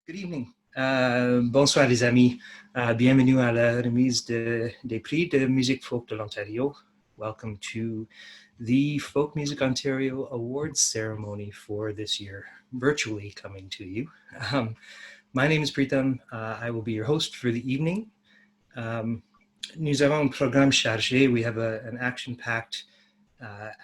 Good evening. Bonsoir les amis. Bienvenue à la remise des prix de musique folk de l'Ontario. Welcome to the Folk Music Ontario Awards ceremony for this year, virtually coming to you. My name is Preetam. I will be your host for the evening. Nous avons un programme chargé. We have an action-packed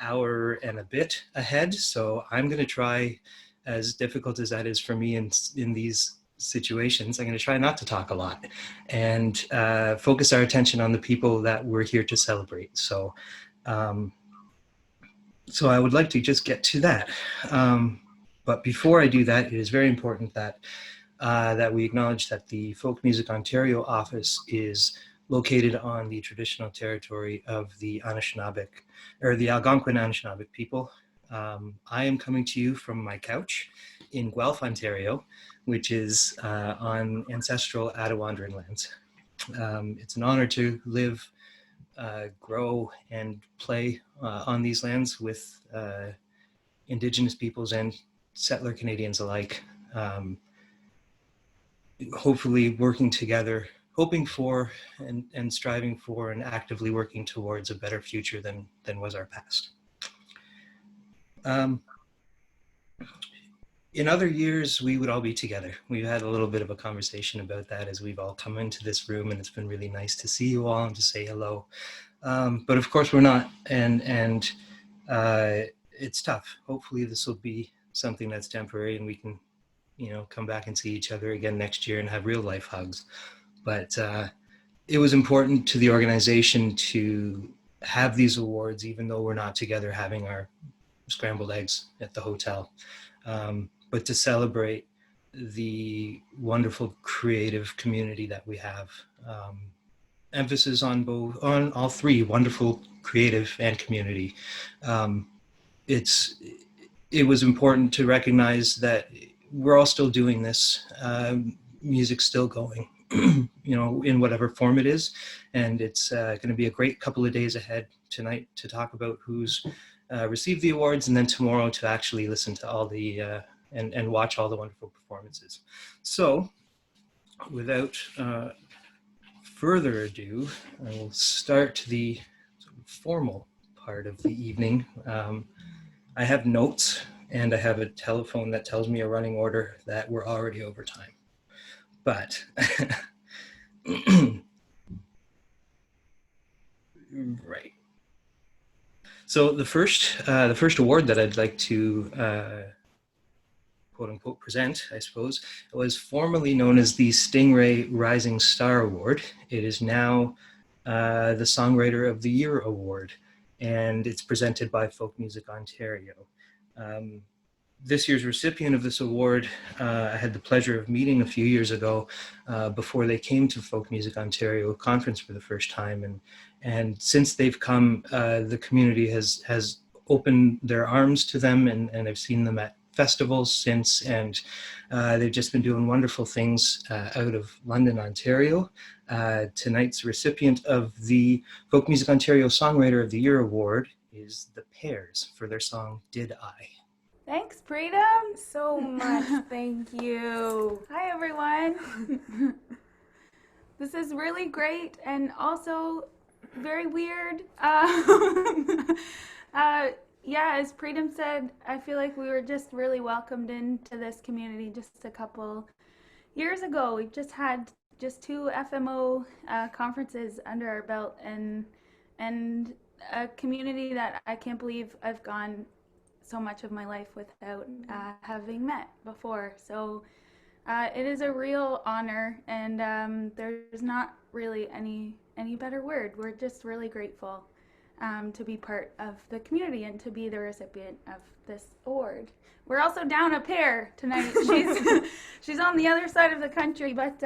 hour and a bit ahead, so I'm going to try, as difficult as that is for me in these situations, I'm going to try not to talk a lot and focus our attention on the people that we're here to celebrate. So I would like to just get to that. But before I do that, it is very important that we acknowledge that the Folk Music Ontario office is located on the traditional territory of the Anishinaabe, or the Algonquin Anishinaabe people. I am coming to you from my couch in Guelph, Ontario, which is on ancestral Attawandaron lands. It's an honor to live, grow, and play on these lands with Indigenous peoples and settler Canadians alike. Hopefully working together, hoping for and striving for and actively working towards a better future than was our past. In other years, we would all be together. We've had a little bit of a conversation about that as we've all come into this room, and it's been really nice to see you all and to say hello. But of course we're not, and it's tough. Hopefully this will be something that's temporary and we can, come back and see each other again next year and have real life hugs. But it was important to the organization to have these awards, even though we're not together having our scrambled eggs at the hotel, but to celebrate the wonderful creative community that we have. Emphasis on all three: wonderful, creative, and community. It was important to recognize that we're all still doing this. Music's still going, in whatever form it is. And it's going to be a great couple of days ahead tonight to talk about who's received the awards, and then tomorrow to actually listen to all the, and watch all the wonderful performances. So without further ado, I will start the sort of formal part of the evening. I have notes and I have a telephone that tells me a running order that we're already over time. But right. So the first award that I'd like to quote unquote present, I suppose, was formerly known as the Stingray Rising Star Award. It is now the Songwriter of the Year Award, and it's presented by Folk Music Ontario. This year's recipient of this award, I had the pleasure of meeting a few years ago before they came to Folk Music Ontario conference for the first time. And since they've come, the community has opened their arms to them, and I've seen them at festivals since, and they've just been doing wonderful things out of London, Ontario. Tonight's recipient of the Folk Music Ontario Songwriter of the Year Award is The Pears for their song Did I. Thanks, Preetam, so much. Thank you. Hi, everyone. This is really great and also very weird. Yeah, as Preetam said, I feel like we were just really welcomed into this community just a couple years ago. We've just had two FMO conferences under our belt, and a community that I can't believe I've gone so much of my life without having met before. So it is a real honor, and there's not really any better word. We're just really grateful to be part of the community and to be the recipient of this award. We're also down a pair tonight. She's on the other side of the country, but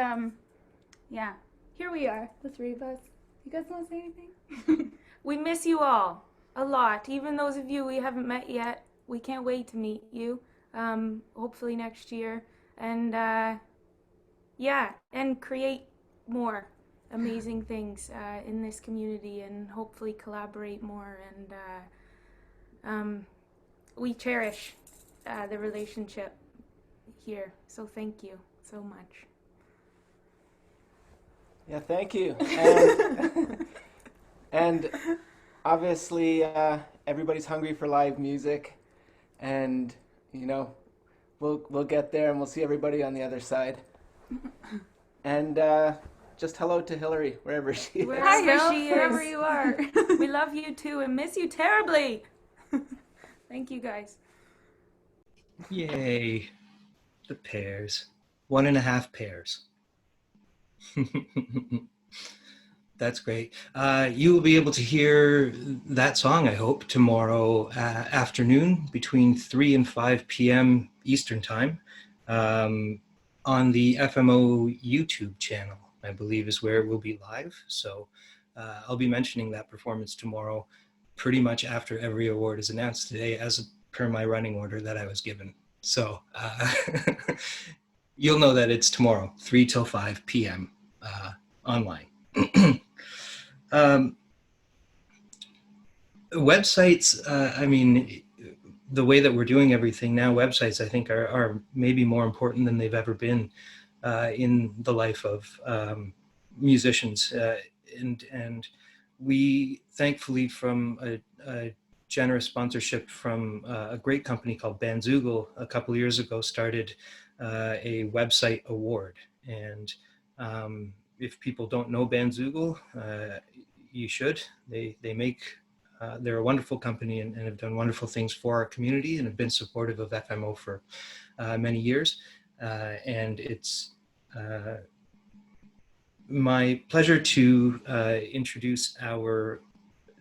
yeah, here we are, the three of us. You guys want to say anything? We miss you all a lot, even those of you we haven't met yet. We can't wait to meet you, hopefully next year, and yeah, and create more amazing things in this community, and hopefully collaborate more, and we cherish the relationship here, so thank you. so much. Yeah, thank you. And obviously, everybody's hungry for live music, and we'll get there, and we'll see everybody on the other side. And just hello to Hillary wherever she is. Wherever she is. Wherever you are. We love you too and miss you terribly. Thank you guys. Yay. The pairs. 1.5 pairs. That's great. You will be able to hear that song, I hope, tomorrow afternoon between 3 and 5 p.m. Eastern Time on the FMO YouTube channel, I believe is where it will be live. So I'll be mentioning that performance tomorrow pretty much after every award is announced today, as per my running order that I was given. So you'll know that it's tomorrow, 3 till 5 p.m. Online. Websites, I mean, the way that we're doing everything now, websites, I think, are maybe more important than they've ever been in the life of musicians. And we, thankfully, from a generous sponsorship from a great company called Bandzoogle a couple of years ago, started a website award. And if people don't know Bandzoogle, you should. They make, they're a wonderful company and have done wonderful things for our community and have been supportive of FMO for many years. And it's my pleasure to introduce our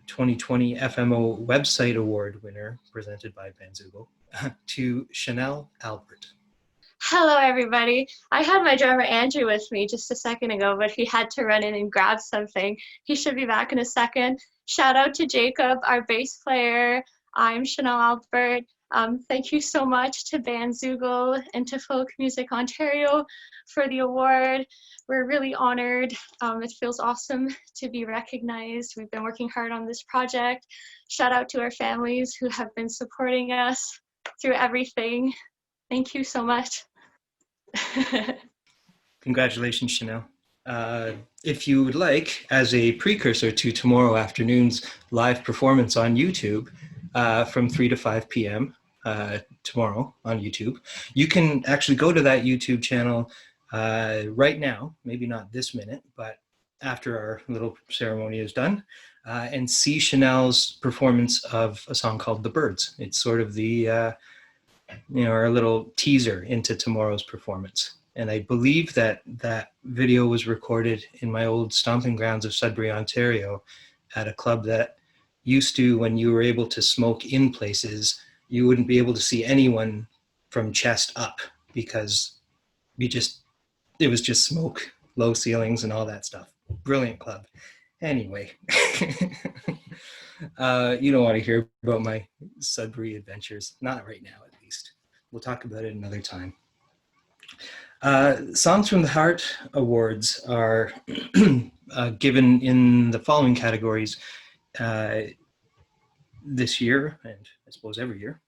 2020 FMO Website Award winner, presented by Bandzoogle, to Chanelle Albert. Hello, everybody. I had my drummer Andrew with me just a second ago, but he had to run in and grab something. He should be back in a second. Shout out to Jacob, our bass player. I'm Chanelle Albert. Thank you so much to Bandzoogle and to Folk Music Ontario for the award. We're really honored. It feels awesome to be recognized. We've been working hard on this project. Shout out to our families who have been supporting us through everything. Thank you so much. Congratulations, Chanelle. If you would like, as a precursor to tomorrow afternoon's live performance on YouTube from 3 to 5 p.m. Tomorrow on YouTube, you can actually go to that YouTube channel right now, maybe not this minute, but after our little ceremony is done, and see Chanelle's performance of a song called The Birds. It's sort of the our little teaser into tomorrow's performance. And I believe that that video was recorded in my old stomping grounds of Sudbury, Ontario, at a club that used to, when you were able to smoke in places, you wouldn't be able to see anyone from chest up because it was just smoke, low ceilings and all that stuff. Brilliant club. Anyway, you don't want to hear about my Sudbury adventures. Not right now, at least. We'll talk about it another time. Songs from the Heart Awards are given in the following categories this year, and I suppose every year.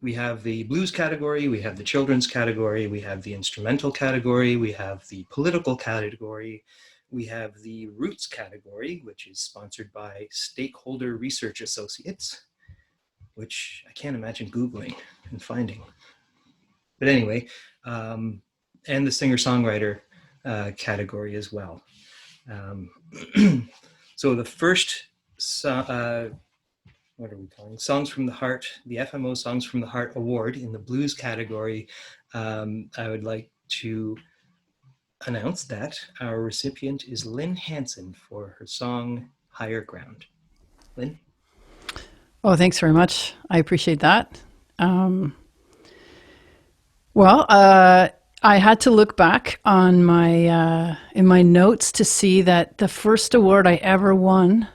We have the blues category, we have the children's category, we have the instrumental category, we have the political category, we have the roots category, which is sponsored by Stakeholder Research Associates, which I can't imagine Googling and finding. But anyway, and the singer-songwriter category as well. So the first, what are we calling? Songs from the Heart, the FMO Songs from the Heart Award in the blues category. I would like to announce that our recipient is Lynne Hanson for her song Higher Ground. Lynne? Oh, thanks very much. I appreciate that. I had to look back on my in my notes to see that the first award I ever won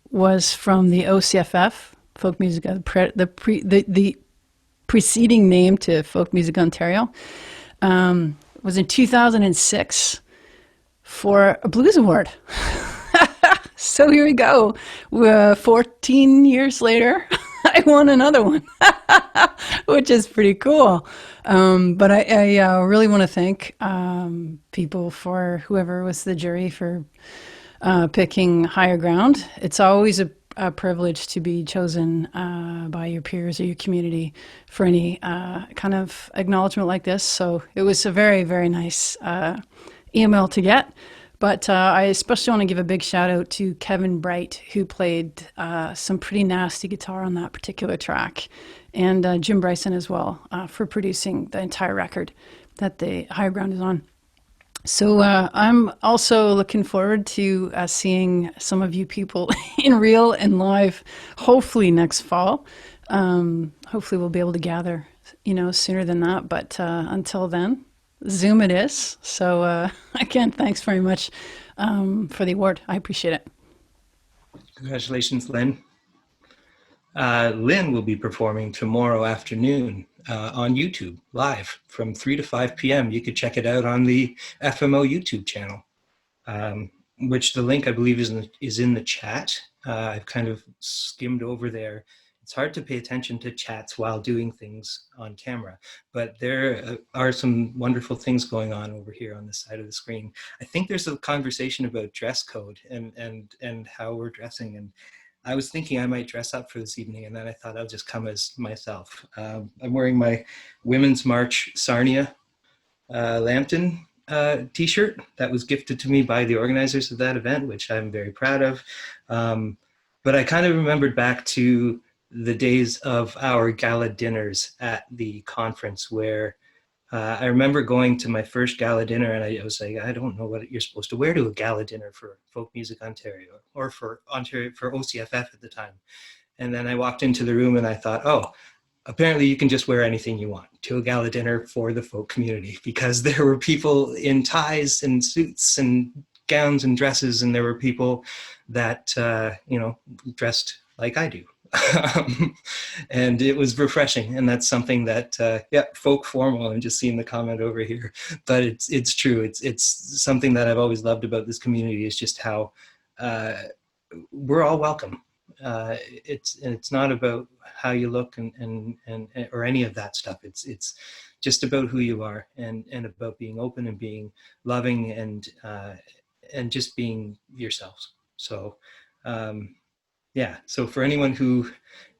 was from the OCFF, Folk Music, the preceding name to Folk Music Ontario, was in 2006 for a blues award. So here we go. 14 years later, I won another one. which is pretty cool. But I really want to thank people for whoever was the jury for picking Higher Ground. It's always a privilege to be chosen by your peers or your community for any kind of acknowledgement like this. So it was a very, very nice email to get. But I especially want to give a big shout out to Kevin Bright, who played some pretty nasty guitar on that particular track, and Jim Bryson as well for producing the entire record that the Higher Ground is on. So I'm also looking forward to seeing some of you people in real and live, hopefully next fall. Hopefully we'll be able to gather, sooner than that. But until then, Zoom it is. So again, thanks very much for the award. I appreciate it. Congratulations, Lynne. Lynne will be performing tomorrow afternoon on YouTube live from 3 to 5 p.m. You could check it out on the FMO YouTube channel, which the link I believe is in the chat. I've kind of skimmed over there. It's hard to pay attention to chats while doing things on camera, but there are some wonderful things going on over here on the side of the screen. I think there's a conversation about dress code and how we're dressing, and I was thinking I might dress up for this evening, and then I thought I'll just come as myself. I'm wearing my Women's March Sarnia Lambton t-shirt that was gifted to me by the organizers of that event, which I'm very proud of. But I kind of remembered back to the days of our gala dinners at the conference where I remember going to my first gala dinner, and I was like, I don't know what you're supposed to wear to a gala dinner for Folk Music Ontario or for OCFF at the time. And then I walked into the room and I thought, oh, apparently you can just wear anything you want to a gala dinner for the folk community, because there were people in ties and suits and gowns and dresses, and there were people that, dressed like I do. And it was refreshing, and that's something that folk formal. I'm just seeing the comment over here, but it's true. It's something that I've always loved about this community, is just how we're all welcome. It's not about how you look and or any of that stuff. It's just about who you are, and about being open and being loving and just being yourselves. So so for anyone who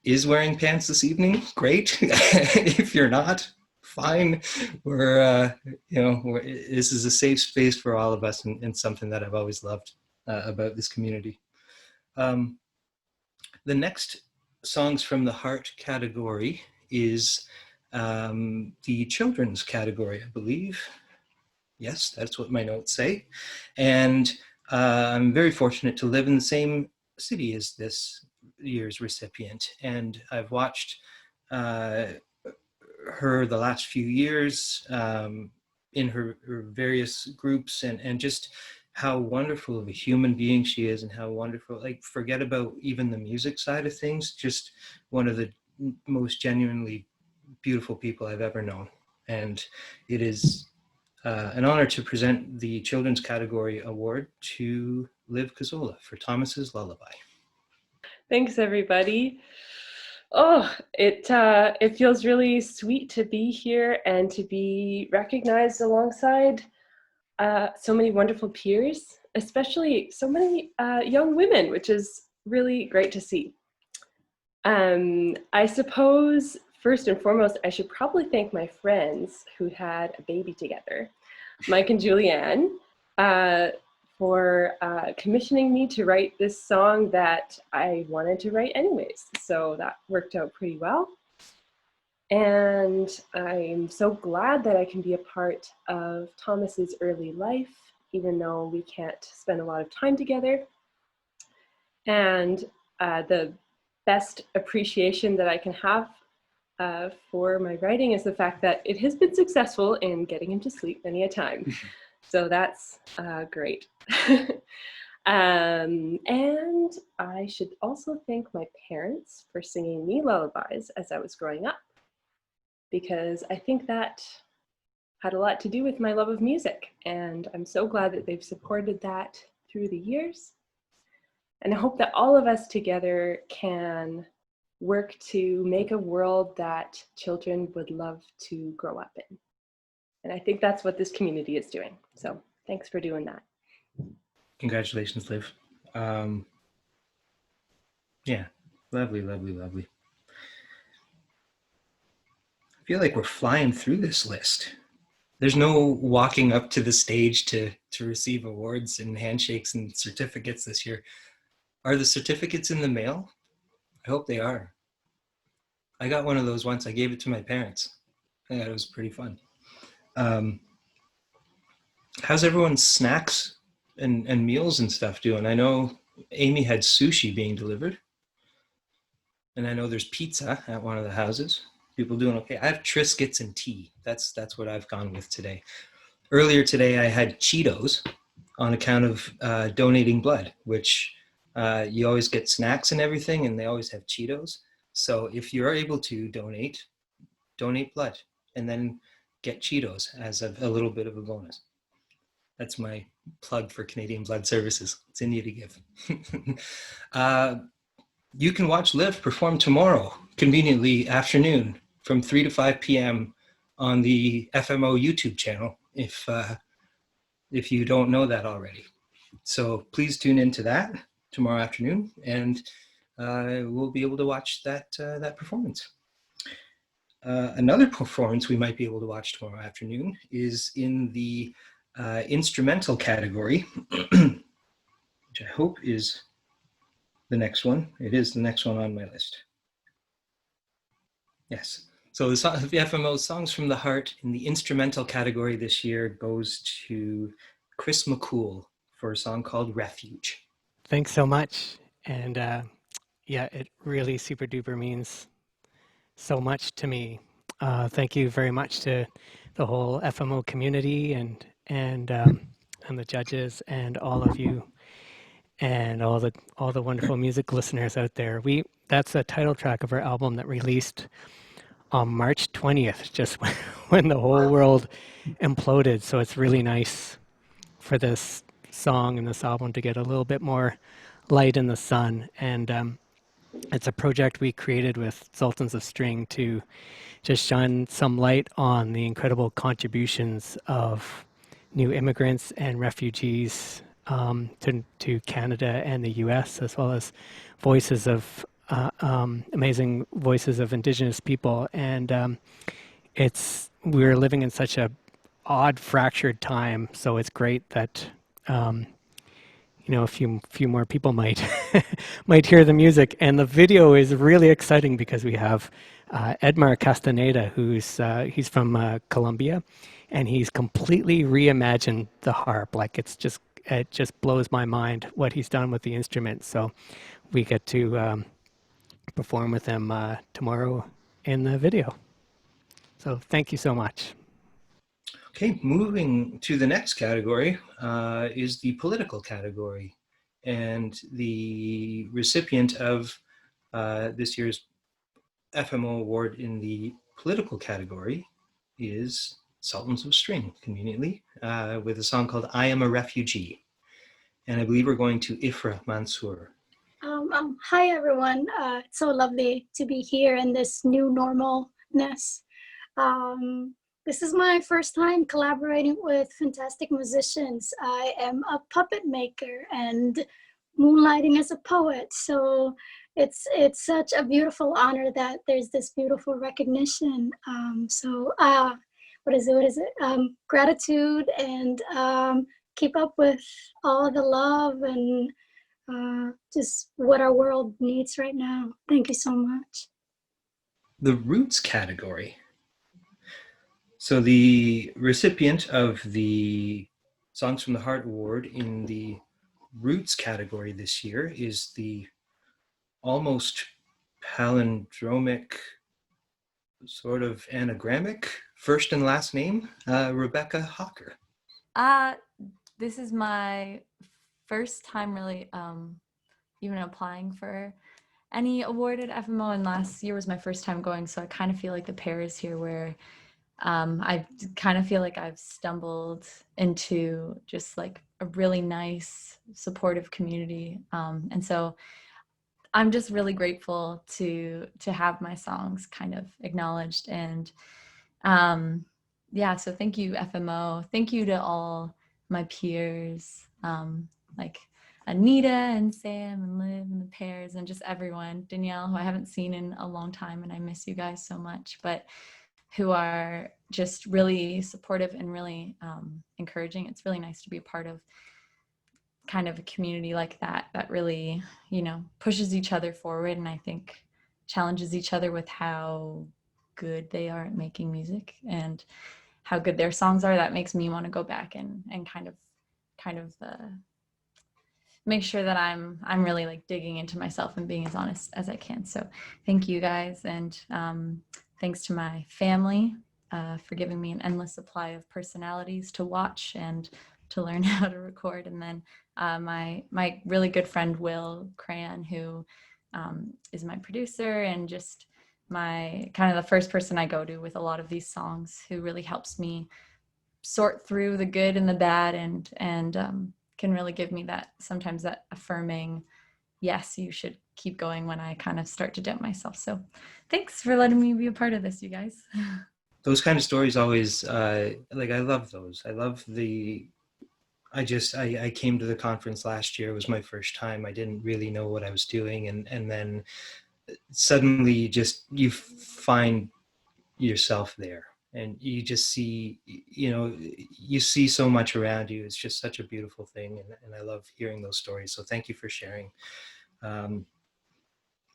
is wearing pants this evening, great. If you're not, fine. This is a safe space for all of us, and something that I've always loved about this community. The next Songs from the Heart category is the children's category, I believe. Yes, that's what my notes say. And I'm very fortunate to live in the same city as this year's recipient, and I've watched her the last few years in her various groups, and just how wonderful of a human being she is, and how wonderful, like, forget about even the music side of things, just one of the most genuinely beautiful people I've ever known. And it is an honor to present the Children's Category Award to Liv Cazzola for Thomas's Lullaby. Thanks, everybody. Oh, it feels really sweet to be here and to be recognized alongside so many wonderful peers, especially so many young women, which is really great to see. I suppose first and foremost, I should probably thank my friends who had a baby together, Mike and Julianne, for commissioning me to write this song that I wanted to write anyways. So that worked out pretty well. And I'm so glad that I can be a part of Thomas's early life, even though we can't spend a lot of time together. And the best appreciation that I can have for my writing is the fact that it has been successful in getting him to sleep many a time. So that's great. And I should also thank my parents for singing me lullabies as I was growing up, because I think that had a lot to do with my love of music. And I'm so glad that they've supported that through the years. And I hope that all of us together can work to make a world that children would love to grow up in. And I think that's what this community is doing. So thanks for doing that. Congratulations, Liv. Yeah, lovely, lovely, lovely. I feel like we're flying through this list. There's no walking up to the stage to receive awards and handshakes and certificates this year. Are the certificates in the mail? I hope they are. I got one of those once. I gave it to my parents. I thought it was pretty fun. How's everyone's snacks and meals and stuff doing? I know Amy had sushi being delivered. And I know there's pizza at one of the houses. People doing okay. I have Triscuits and tea. That's what I've gone with today. Earlier today, I had Cheetos on account of donating blood, which you always get snacks and everything, and they always have Cheetos. So if you're able to donate blood, and then get Cheetos as a little bit of a bonus. That's my plug for Canadian Blood Services. It's in you to give. You can watch Liv perform tomorrow, conveniently afternoon, from 3 to 5 p.m. on the FMO YouTube channel, if you don't know that already. So please tune into that tomorrow afternoon, and we'll be able to watch that performance. Another performance we might be able to watch tomorrow afternoon is in the instrumental category, which I hope is the next one. It is the next one on my list. Yes. So the FMO Songs from the Heart in the instrumental category this year goes to Chris McCool for a song called Refuge. Thanks so much. And yeah, it really super duper means so much to me. Thank you very much to the whole FMO community and the judges and all of you and all the wonderful music listeners out there. That's a title track of our album that released on March 20th, just when the whole world imploded. So it's really nice for this song and this album to get a little bit more light in the sun. And it's a project we created with Sultans of String to just shine some light on the incredible contributions of new immigrants and refugees to Canada and the US, as well as voices of amazing voices of Indigenous people. And we're living in such a odd, fractured time, so it's great that a few more people might might hear the music. And the video is really exciting because we have Edmar Castaneda, he's from Colombia, and he's completely reimagined the harp. Like it just blows my mind what he's done with the instrument. So we get to perform with him tomorrow in the video. So thank you so much. Okay, moving to the next category is the political category. And the recipient of this year's FMO award in the political category is Sultans of String, conveniently, with a song called I Am a Refugee. And I believe we're going to Ifra Mansour. Hi, everyone. It's so lovely to be here in this new normalness. This is my first time collaborating with fantastic musicians. I am a puppet maker and moonlighting as a poet. So it's such a beautiful honor that there's this beautiful recognition. What is it? Gratitude, and keep up with all the love and just what our world needs right now. Thank you so much. The Roots category. So the recipient of the Songs from the Heart Award in the Roots category this year is the almost palindromic, sort of anagrammic first and last name, Rebekah Hawker. This is my first time really even applying for any award at FMO, and last year was my first time going, so I kind of feel like the pair is here where I kind of feel like I've stumbled into just like a really nice, supportive community. And so I'm just really grateful to have my songs kind of acknowledged. And yeah, so thank you, FMO. Thank you to all my peers, like Anita and Sam and Liv and the Pears and just everyone. Danielle, who I haven't seen in a long time, and I miss you guys so much, but who are just really supportive and really encouraging. It's really nice to be a part of kind of a community like that, that really, you know, pushes each other forward, and I think challenges each other with how good they are at making music and how good their songs are. That makes me want to go back and kind of make sure that I'm really like digging into myself and being as honest as I can. So thank you guys, and thanks to my family for giving me an endless supply of personalities to watch and to learn how to record. And then my really good friend Will Cran, who is my producer and just my kind of the first person I go to with a lot of these songs, who really helps me sort through the good and the bad, and can really give me that, sometimes that affirming, yes, you should keep going when I kind of start to doubt myself. So thanks for letting me be a part of this, you guys. Those kind of stories always, like, I love those. I love I came to the conference last year. It was my first time. I didn't really know what I was doing. And then suddenly you find yourself there, and you just see, you know, you see so much around you. It's just such a beautiful thing. And I love hearing those stories. So thank you for sharing. I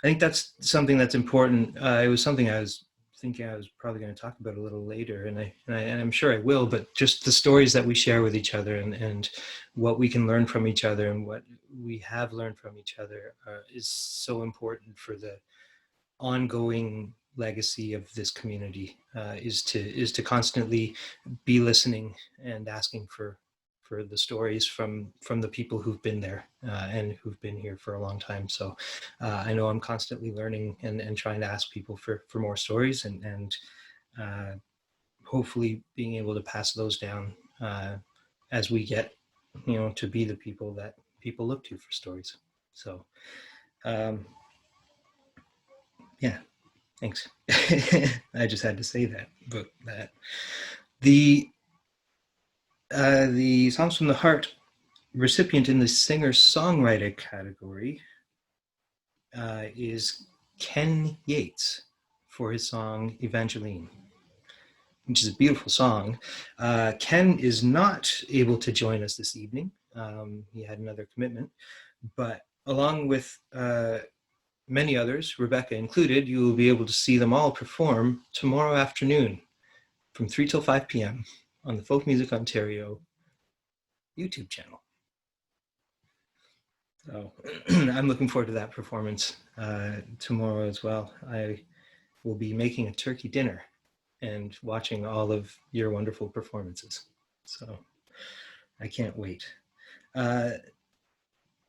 think that's something that's important. It was something I was thinking I was probably going to talk about a little later, and I'm sure I will, but just the stories that we share with each other, and what we can learn from each other, and what we have learned from each other is so important for the ongoing legacy of this community, is to constantly be listening and asking for the stories from the people who've been there and who've been here for a long time. So I know I'm constantly learning and trying to ask people for more stories, and hopefully being able to pass those down as we get, you know, to be the people that people look to for stories. So yeah, thanks. I just had to say that about that. The Songs from the Heart recipient in the singer-songwriter category is Ken Yates for his song Evangeline, which is a beautiful song. Ken is not able to join us this evening. He had another commitment, but along with many others, Rebekah included, you will be able to see them all perform tomorrow afternoon from 3 till 5 p.m. on the Folk Music Ontario YouTube channel. So I'm looking forward to that performance tomorrow as well. I will be making a turkey dinner and watching all of your wonderful performances. So I can't wait.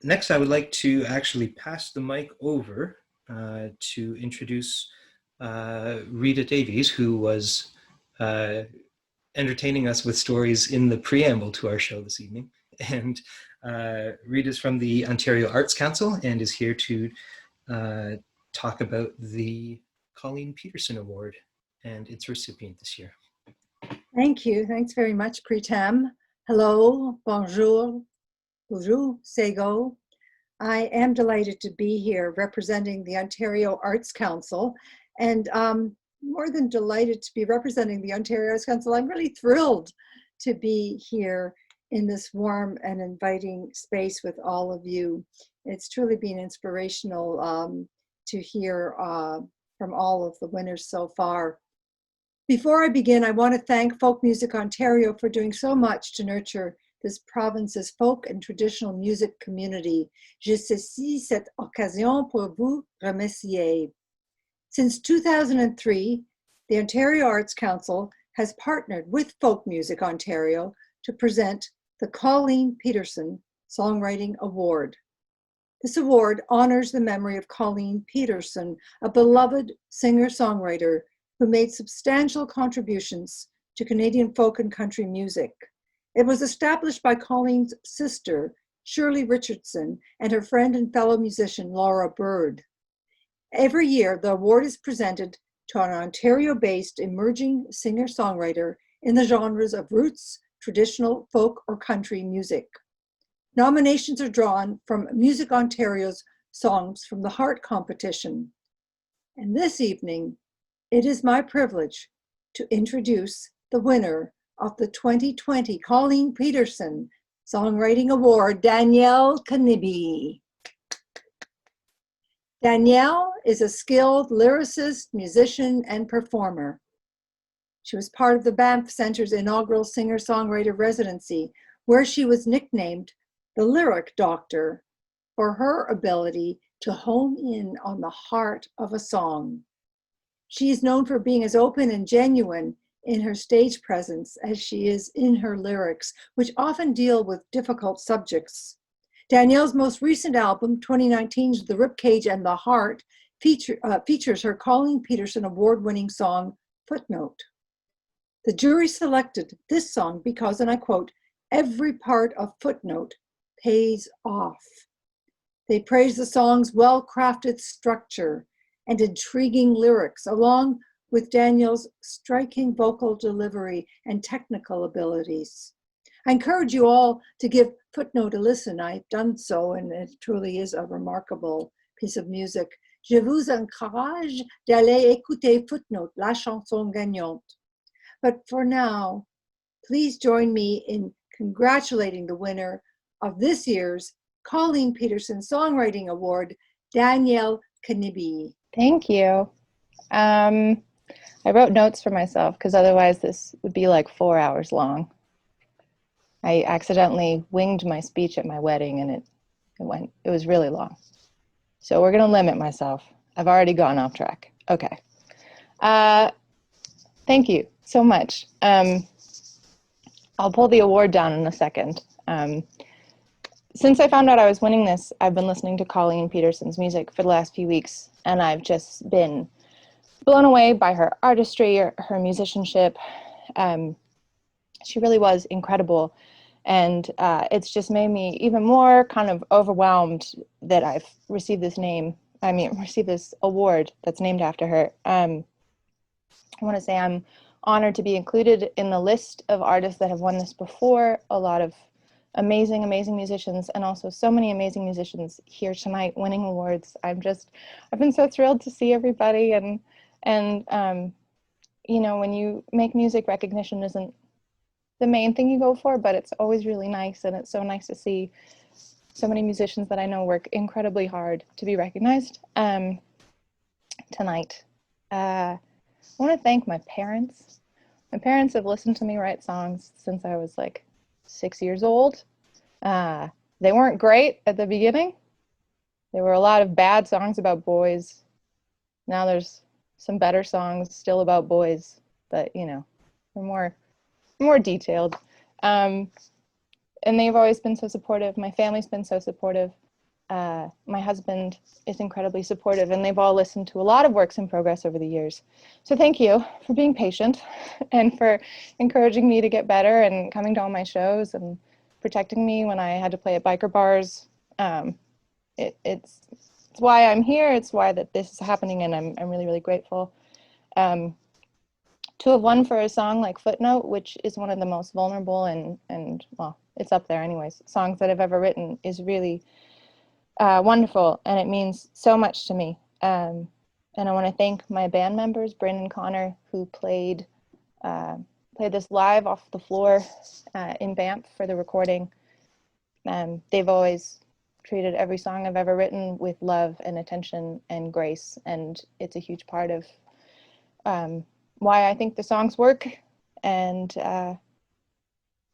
Next, I would like to actually pass the mic over to introduce Rita Davies, who was entertaining us with stories in the preamble to our show this evening. And Rita's from the Ontario Arts Council and is here to talk about the Colleen Peterson Award and its recipient this year. Thank you. Thanks very much, Preetam. Hello, bonjour, bonjour, sego. I am delighted to be here representing the Ontario Arts Council, and more than delighted to be representing the Ontario Arts Council, I'm really thrilled to be here in this warm and inviting space with all of you. It's truly been inspirational to hear from all of the winners so far. Before I begin, I want to thank Folk Music Ontario for doing so much to nurture this province's folk and traditional music community. Je saisis cette occasion pour vous remercier. Since 2003, the Ontario Arts Council has partnered with Folk Music Ontario to present the Colleen Peterson Songwriting Award. This award honors the memory of Colleen Peterson, a beloved singer-songwriter who made substantial contributions to Canadian folk and country music. It was established by Colleen's sister, Shirley Richardson, and her friend and fellow musician, Laura Bird. Every year, the award is presented to an Ontario-based emerging singer-songwriter in the genres of roots, traditional, folk, or country music. Nominations are drawn from Music Ontario's Songs from the Heart competition. And this evening, it is my privilege to introduce the winner of the 2020 Colleen Peterson Songwriting Award, Danielle Kanibi. Danielle is a skilled lyricist, musician, and performer. She was part of the Banff Centre's inaugural singer-songwriter residency, where she was nicknamed the Lyric Doctor for her ability to hone in on the heart of a song. She is known for being as open and genuine in her stage presence as she is in her lyrics, which often deal with difficult subjects. Danielle's most recent album, 2019's The Ribcage and the Heart, features her Colleen Peterson award-winning song, Footnote. The jury selected this song because, and I quote, "every part of Footnote pays off." They praise the song's well-crafted structure and intriguing lyrics, along with Danielle's striking vocal delivery and technical abilities. I encourage you all to give Footnote a listen. I've done so, and it truly is a remarkable piece of music. Je vous encourage d'aller écouter Footnote, la chanson gagnante. But for now, please join me in congratulating the winner of this year's Colleen Peterson Songwriting Award, Danielle Kanibi. Thank you. I wrote notes for myself because otherwise this would be like 4 hours long. I accidentally winged my speech at my wedding and it was really long. So we're going to limit myself. I've already gone off track. Okay. Thank you so much. I'll pull the award down in a second. Since I found out I was winning this, I've been listening to Colleen Peterson's music for the last few weeks, and I've just been blown away by her artistry, her musicianship. She really was incredible, and it's just made me even more kind of overwhelmed that I've received this award that's named after her. I want to say I'm honored to be included in the list of artists that have won this before. A lot of amazing musicians, and also so many amazing musicians here tonight winning awards. I've been so thrilled to see everybody, and you know, when you make music, recognition isn't the main thing you go for, but it's always really nice, and it's so nice to see so many musicians that I know work incredibly hard to be recognized tonight. I want to thank my parents. My parents have listened to me write songs since I was like 6 years old. They weren't great at the beginning. There were a lot of bad songs about boys. Now there's some better songs still about boys, but you know, they're more detailed. And they've always been so supportive. My family's been so supportive. My husband is incredibly supportive, and they've all listened to a lot of works in progress over the years. So thank you for being patient and for encouraging me to get better and coming to all my shows and protecting me when I had to play at biker bars. It's why I'm here. It's why that this is happening, and I'm really, really grateful. To have won for a song like Footnote, which is one of the most vulnerable and well, it's up there anyways, songs that I've ever written, is really wonderful, and it means so much to me. And I want to thank my band members, Bryn and Connor, who played this live off the floor in Banff for the recording. They've always treated every song I've ever written with love and attention and grace, and it's a huge part of why I think the songs work. And I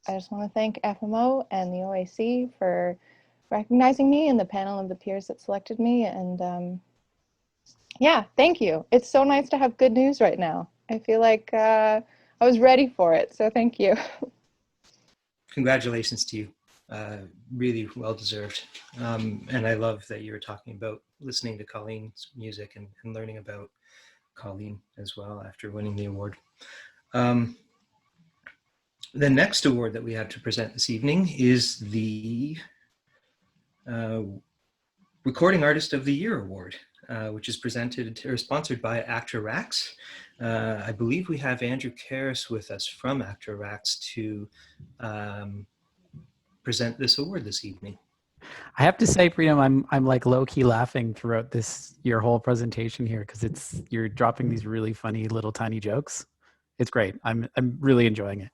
just want to thank FMO and the OAC for recognizing me and the panel of the peers that selected me. And yeah, thank you. It's so nice to have good news right now. I feel like I was ready for it, so thank you. Congratulations to you. Really well deserved. And I love that you were talking about listening to Colleen's music and learning about Colleen as well after winning the award. The next award that we have to present this evening is the Recording Artist of the Year Award, which is presented or sponsored by ACTRA RACS. I believe we have Andrew Karras with us from ACTRA RACS to present this award this evening. I have to say, Preetam, I'm like low-key laughing throughout your whole presentation here because you're dropping these really funny little tiny jokes. It's great. I'm really enjoying it.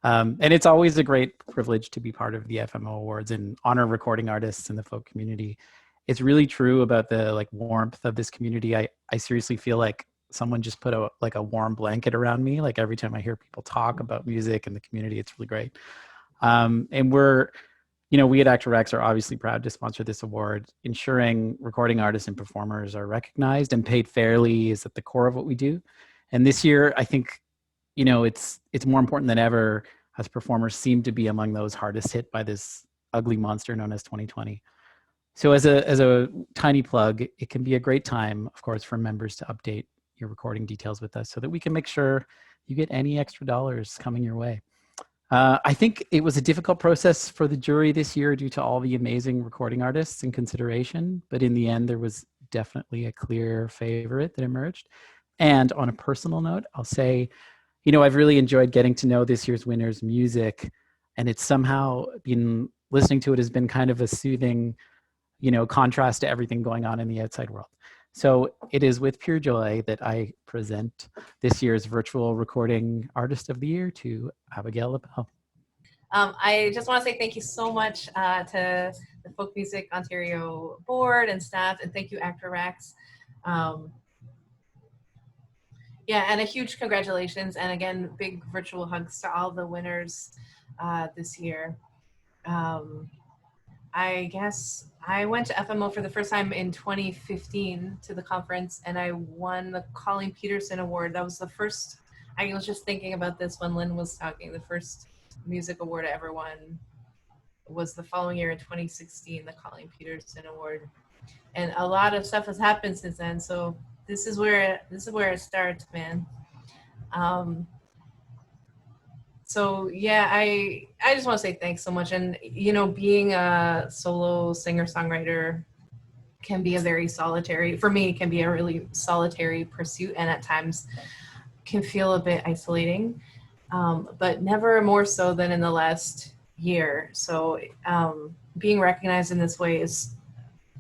And it's always a great privilege to be part of the FMO Awards and honor recording artists in the folk community. It's really true about the like warmth of this community. I seriously feel like someone just put a warm blanket around me. Like every time I hear people talk about music and the community, it's really great. And we at ACTRA RACS are obviously proud to sponsor this award. Ensuring recording artists and performers are recognized and paid fairly is at the core of what we do. And this year, I think, it's more important than ever as performers seem to be among those hardest hit by this ugly monster known as 2020. So as a tiny plug, it can be a great time, of course, for members to update your recording details with us so that we can make sure you get any extra dollars coming your way. I think it was a difficult process for the jury this year due to all the amazing recording artists in consideration, but in the end, there was definitely a clear favorite that emerged. And on a personal note, I'll say, I've really enjoyed getting to know this year's winner's music, and it's somehow been, listening to it has been kind of a soothing, contrast to everything going on in the outside world. So it is with pure joy that I present this year's Virtual Recording Artist of the Year to Abigail Lapell. I just want to say thank you so much to the Folk Music Ontario board and staff, and thank you, ACTRA RACS. And a huge congratulations, and again, big virtual hugs to all the winners this year. I guess I went to FMO for the first time in 2015 to the conference, and I won the Colleen Peterson Award. That was the first, I was just thinking about this when Lynne was talking, the first music award I ever won was the following year in 2016, the Colleen Peterson Award. And a lot of stuff has happened since then, so this is where it starts, man. So yeah, I just want to say thanks so much. And being a solo singer-songwriter can be a very solitary, for me, can be a really solitary pursuit, and at times can feel a bit isolating, but never more so than in the last year. So being recognized in this way is,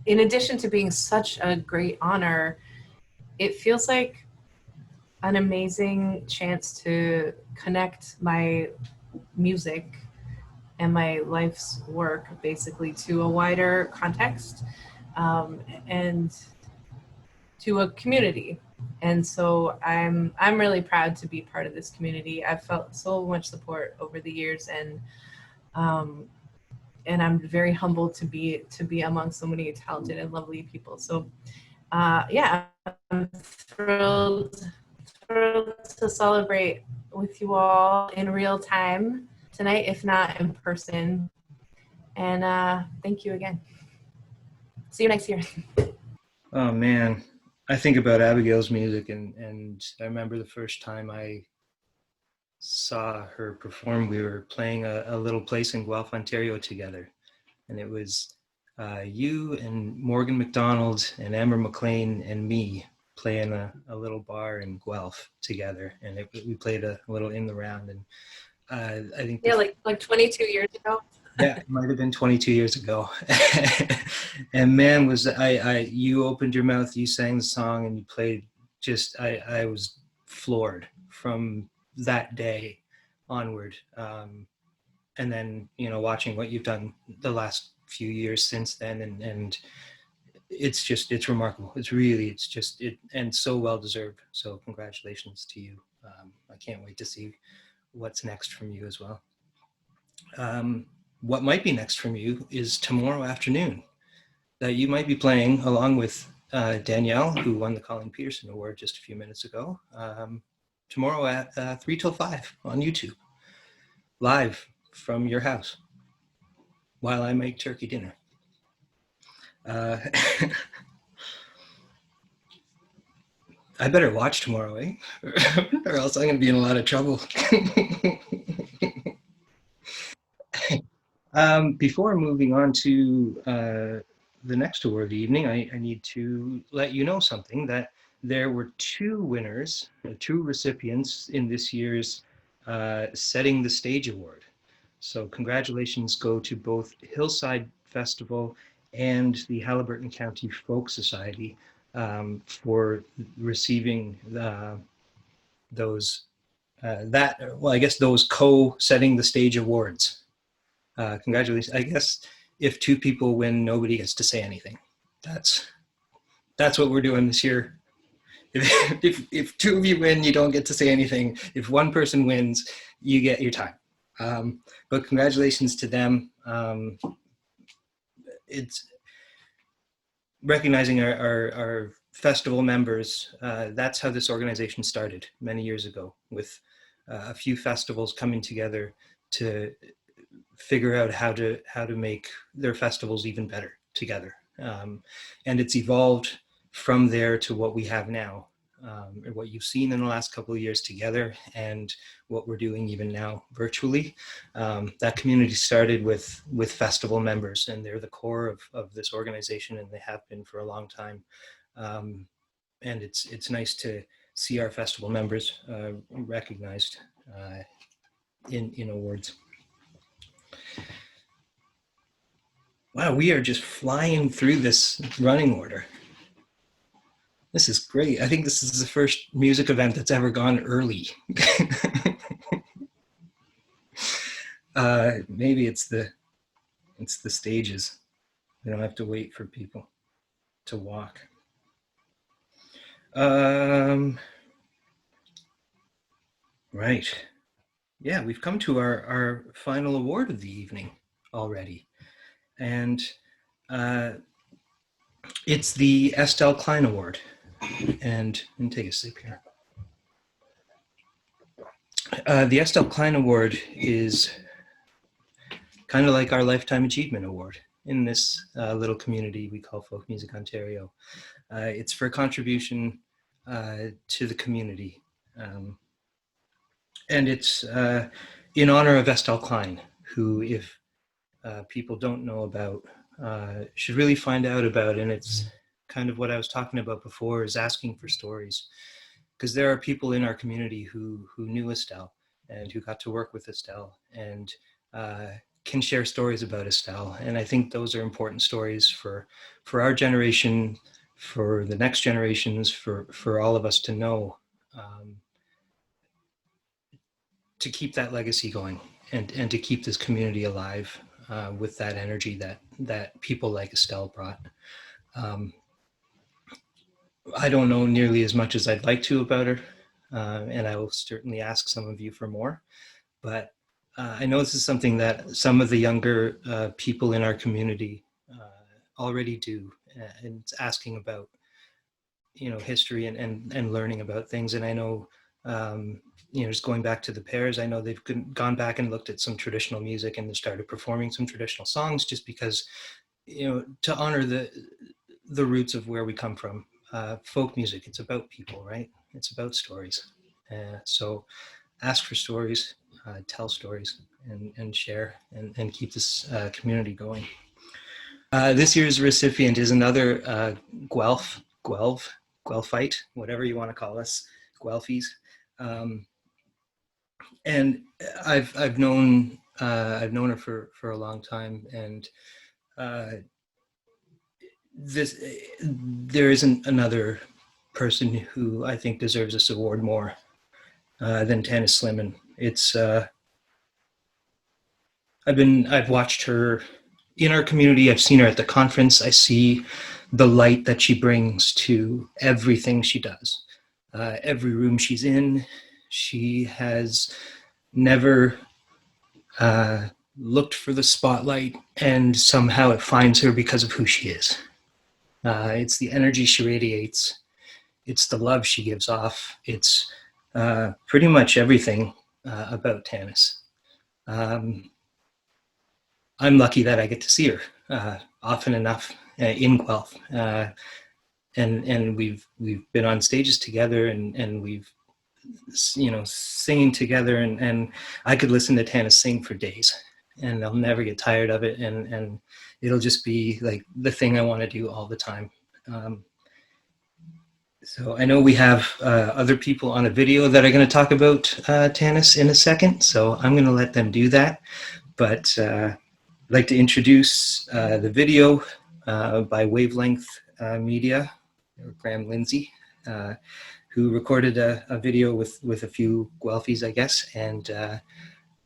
in addition to being such a great honor, it feels like an amazing chance to connect my music and my life's work basically to a wider context and to a community. And so I'm really proud to be part of this community. I've felt so much support over the years, and I'm very humbled to be among so many talented and lovely people. So I'm thrilled to celebrate with you all in real time tonight, if not in person. And thank you again. See you next year. Oh man, I think about Abigail's music, and I remember the first time I saw her perform. We were playing a little place in Guelph, Ontario together, and it was you and Morgan McDonald and Amber McLean and me playing a little bar in Guelph together, and we played a little in the round, and I think like 22 years ago. Yeah, it might have been 22 years ago. And man, you opened your mouth, you sang the song, and you played I was floored from that day onward. And then, watching what you've done the last few years since then, and it's remarkable. And so well deserved. So congratulations to you. I can't wait to see what's next from you as well. What might be next from you is tomorrow afternoon, that you might be playing along with Danielle, who won the Colleen Peterson Award just a few minutes ago, tomorrow at 3 till 5 on YouTube, live from your house, while I make turkey dinner. I better watch tomorrow, eh? Or else I'm going to be in a lot of trouble. Before moving on to the next award of the evening, I need to let you know something, that there were two winners, two recipients in this year's Setting the Stage Award. So congratulations go to both Hillside Festival and the Haliburton County Folk Society for receiving those those co-Setting the Stage Awards. Congratulations. I guess if two people win, nobody gets to say anything. That's what we're doing this year. If two of you win, you don't get to say anything. If one person wins, you get your time. But congratulations to them. It's recognizing our festival members. That's how this organization started many years ago, with a few festivals coming together to figure out how to make their festivals even better together. And it's evolved from there to what we have now, what you've seen in the last couple of years together, and what we're doing even now virtually. That community started with festival members, and they're the core of this organization, and they have been for a long time. And it's nice to see our festival members recognized in awards. Wow, we are just flying through this running order. This is great. I think this is the first music event that's ever gone early. Maybe it's the stages. We don't have to wait for people to walk. Right. Yeah, we've come to our final award of the evening already. And it's the Estelle Klein Award. And let me take a sip here. The Estelle Klein Award is kind of like our Lifetime Achievement Award in this little community we call Folk Music Ontario. It's for contribution to the community. And it's in honor of Estelle Klein, who, if people don't know about, should really find out about. And it's kind of what I was talking about before, is asking for stories. Because there are people in our community who knew Estelle and who got to work with Estelle and can share stories about Estelle. And I think those are important stories for our generation, for the next generations, for all of us to know, to keep that legacy going and to keep this community alive with that energy that people like Estelle brought. I don't know nearly as much as I'd like to about her, and I will certainly ask some of you for more, but I know this is something that some of the younger people in our community already do, and it's asking about, history and learning about things. And I know, just going back to the Pairs, I know they've gone back and looked at some traditional music and started performing some traditional songs, just because, to honor the roots of where we come from. Folk music, it's about people, right? It's about stories. So ask for stories, tell stories, and share, and keep this community going. This year's recipient is another Guelphite, whatever you want to call us, Guelfies. And I've known her for a long time, and there isn't another person who I think deserves this award more than Tanis Slimman. It's I've watched her in our community. I've seen her at the conference. I see the light that she brings to everything she does. Every room she's in, she has never looked for the spotlight, and somehow it finds her because of who she is. It's the energy she radiates. It's the love she gives off. It's pretty much everything about Tanis. I'm lucky that I get to see her often enough in Guelph. And we've been on stages together, and we've, singing together, and I could listen to Tanis sing for days. and I'll never get tired of it, and it'll just be like the thing I want to do all the time. So I know we have other people on a video that are going to talk about Tanis in a second, so I'm going to let them do that. But I'd like to introduce the video by Wavelength Media, or Graham Lindsay, who recorded a video with a few Guelphis, I guess, and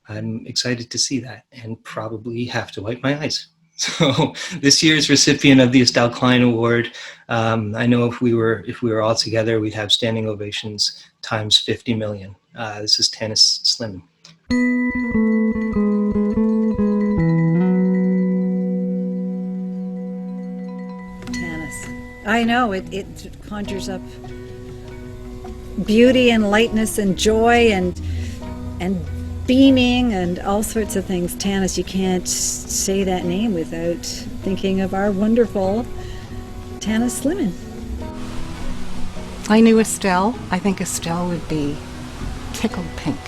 I'm excited to see that and probably have to wipe my eyes. So this year's recipient of the Estelle Klein Award, I know if we were all together, we'd have standing ovations times 50 million. This is Tanis Slimane. Tanis. I know, it conjures up beauty and lightness and joy and beaming and all sorts of things. Tanis, you can't say that name without thinking of our wonderful Tanis Slimane. I knew Estelle. I think Estelle would be tickled pink.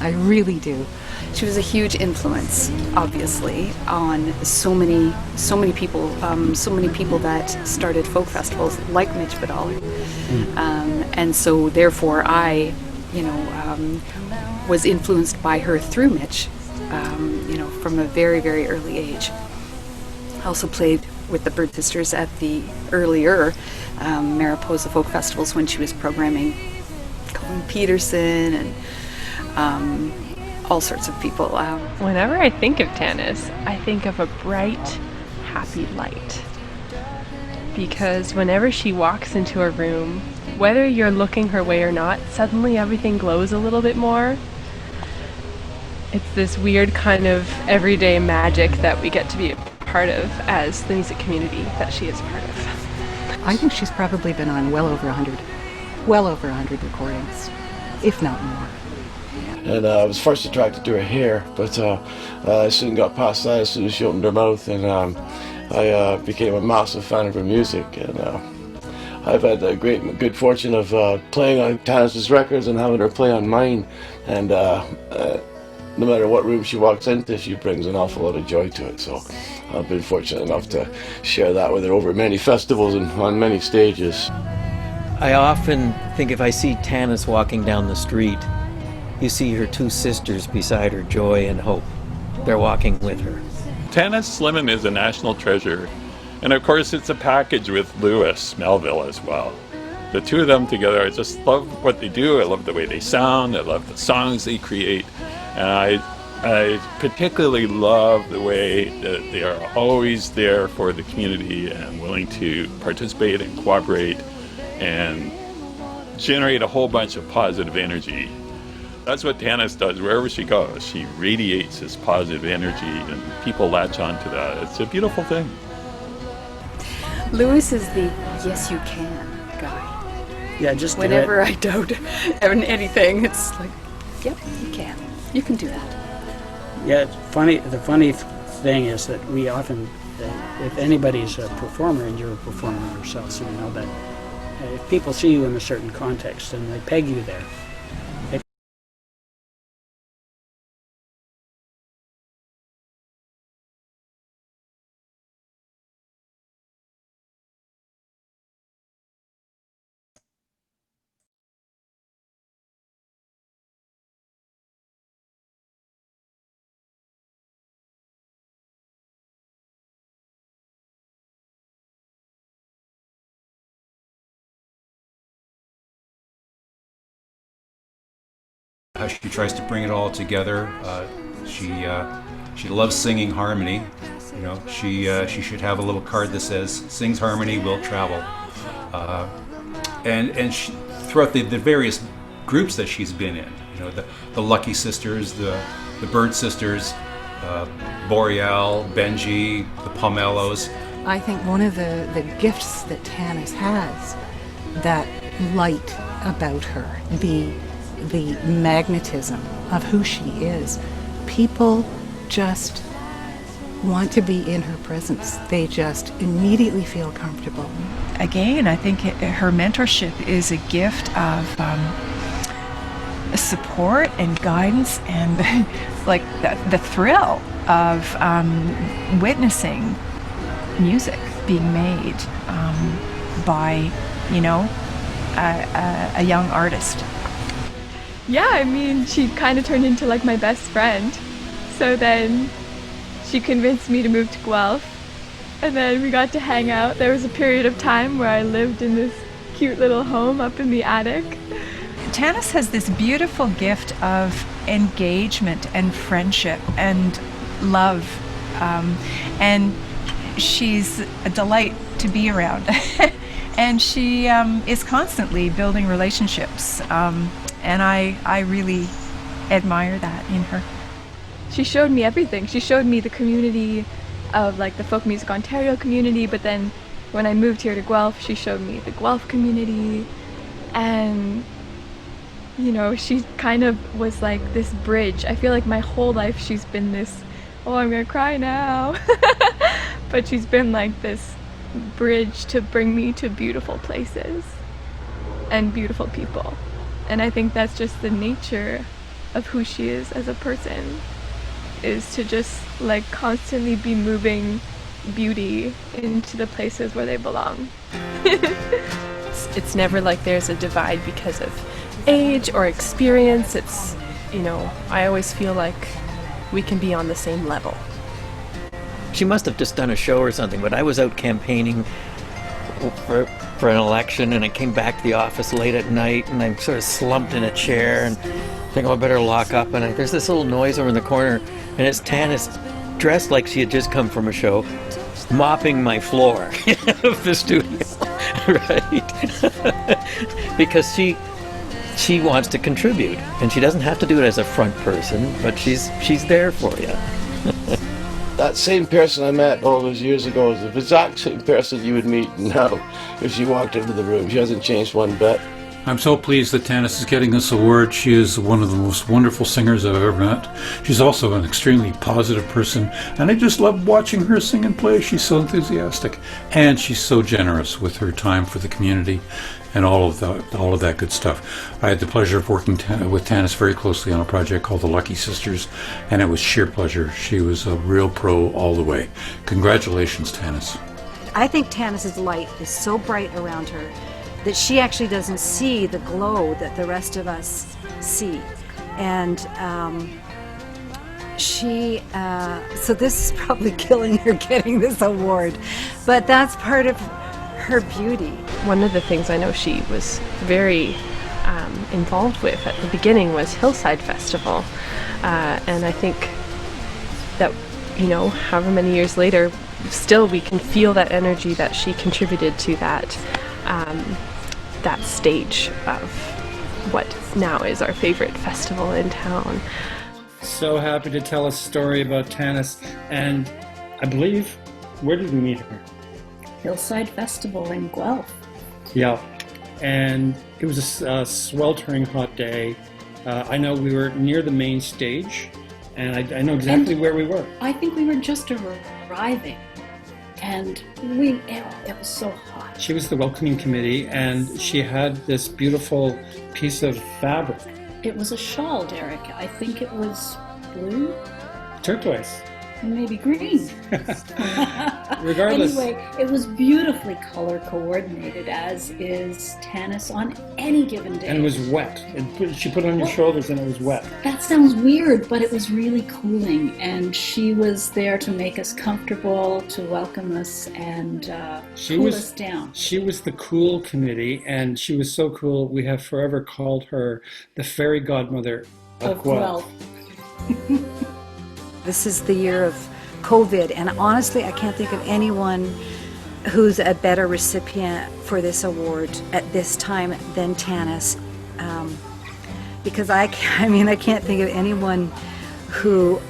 I really do. She was a huge influence, obviously, on so many people that started folk festivals like Mitch Vidal. And so therefore I, was influenced by her through Mitch, from a very, very early age. I also played with the Bird Sisters at the earlier Mariposa Folk Festivals when she was programming Colin Peterson and all sorts of people. Whenever I think of Tanis, I think of a bright, happy light. Because whenever she walks into a room, whether you're looking her way or not, suddenly everything glows a little bit more. It's this weird kind of everyday magic that we get to be a part of as the music community that she is part of. I think she's probably been on well over 100 recordings, if not more. And I was first attracted to her hair, but I soon got past that as soon as she opened her mouth, and I became a massive fan of her music. And I've had the good fortune of playing on Tanis's records and having her play on mine. And no matter what room she walks into, she brings an awful lot of joy to it. So I've been fortunate enough to share that with her over many festivals and on many stages. I often think if I see Tanis walking down the street, you see her two sisters beside her, Joy and Hope. They're walking with her. Tanis Slimane is a national treasure. And of course it's a package with Lewis Melville as well. The two of them together, I just love what they do. I love the way they sound. I love the songs they create. And I particularly love the way that they are always there for the community and willing to participate and cooperate and generate a whole bunch of positive energy. That's what Tanis does wherever she goes. She radiates this positive energy and people latch onto that. It's a beautiful thing. Lewis is the yes you can guy. Yeah, just whenever I doubt anything, it's like, yep, you can. You can do that. Yeah, it's funny. The funny thing is that we often, if anybody's a performer, and you're a performer yourself, so you know that if people see you in a certain context and they peg you there. How she tries to bring it all together. She loves singing harmony. You know, she should have a little card that says "Sings harmony, will travel." And she, throughout the various groups that she's been in, you know, the Lucky Sisters, the Bird Sisters, Boreal, Benji, the Pomelos. I think one of the gifts that Tanis has, that light about her, the magnetism of who she is. People just want to be in her presence. They just immediately feel comfortable. Again, I think her mentorship is a gift of support and guidance and like the thrill of witnessing music being made by, you know, a young artist. Yeah, I mean, she kind of turned into like my best friend. So then she convinced me to move to Guelph, and then we got to hang out. There was a period of time where I lived in this cute little home up in the attic. Tanis has this beautiful gift of engagement and friendship and love, and she's a delight to be around. And she is constantly building relationships, and I really admire that in her. She showed me everything. She showed me the community of like the Folk Music Ontario community, but then when I moved here to Guelph, she showed me the Guelph community, and you know, she kind of was like this bridge. I feel like my whole life she's been this, oh, I'm gonna cry now, but she's been like this bridge to bring me to beautiful places and beautiful people. And I think that's just the nature of who she is as a person, is to just like constantly be moving beauty into the places where they belong. It's never like there's a divide because of age or experience. It's, you know, I always feel like we can be on the same level. She must have just done a show or something, but I was out campaigning for an election, and I came back to the office late at night, and I'm sort of slumped in a chair and think, oh, I better lock up, and there's this little noise over in the corner, and it's Tanis, dressed like she had just come from a show, mopping my floor of the studio, right? Because she wants to contribute, and she doesn't have to do it as a front person, but she's there for you. That same person I met all those years ago is the exact same person you would meet now if she walked into the room. She hasn't changed one bit. I'm so pleased that Tanis is getting this award. She is one of the most wonderful singers I've ever met. She's also an extremely positive person, and I just love watching her sing and play. She's so enthusiastic, and she's so generous with her time for the community and all of that good stuff. I had the pleasure of working with Tanis very closely on a project called The Lucky Sisters, and it was sheer pleasure. She was a real pro all the way. Congratulations, Tanis. I think Tanis's light is so bright around her that she actually doesn't see the glow that the rest of us see. And so this is probably killing her getting this award, but that's part of her beauty. One of the things I know she was very involved with at the beginning was Hillside Festival, and I think that, you know, however many years later, still we can feel that energy that she contributed to that that stage of what now is our favorite festival in town. So happy to tell a story about Tanis, and I believe, where did we meet her? Hillside Festival in Guelph. Yeah, and it was a sweltering hot day. I know we were near the main stage, and I know exactly where we were. I think we were just arriving, and it was so hot. She was the welcoming committee, and she had this beautiful piece of fabric. It was a shawl, Derek. I think it was blue? Turquoise. Maybe green. Regardless. Anyway, it was beautifully color coordinated, as is Tanis on any given day. And it was wet. She put it on your shoulders and it was wet. That sounds weird, but it was really cooling, and she was there to make us comfortable, to welcome us, and cool us down. She was the cool committee, and she was so cool, we have forever called her the fairy godmother of Guelph. This is the year of COVID, and honestly, I can't think of anyone who's a better recipient for this award at this time than Tanis, because I can't think of anyone who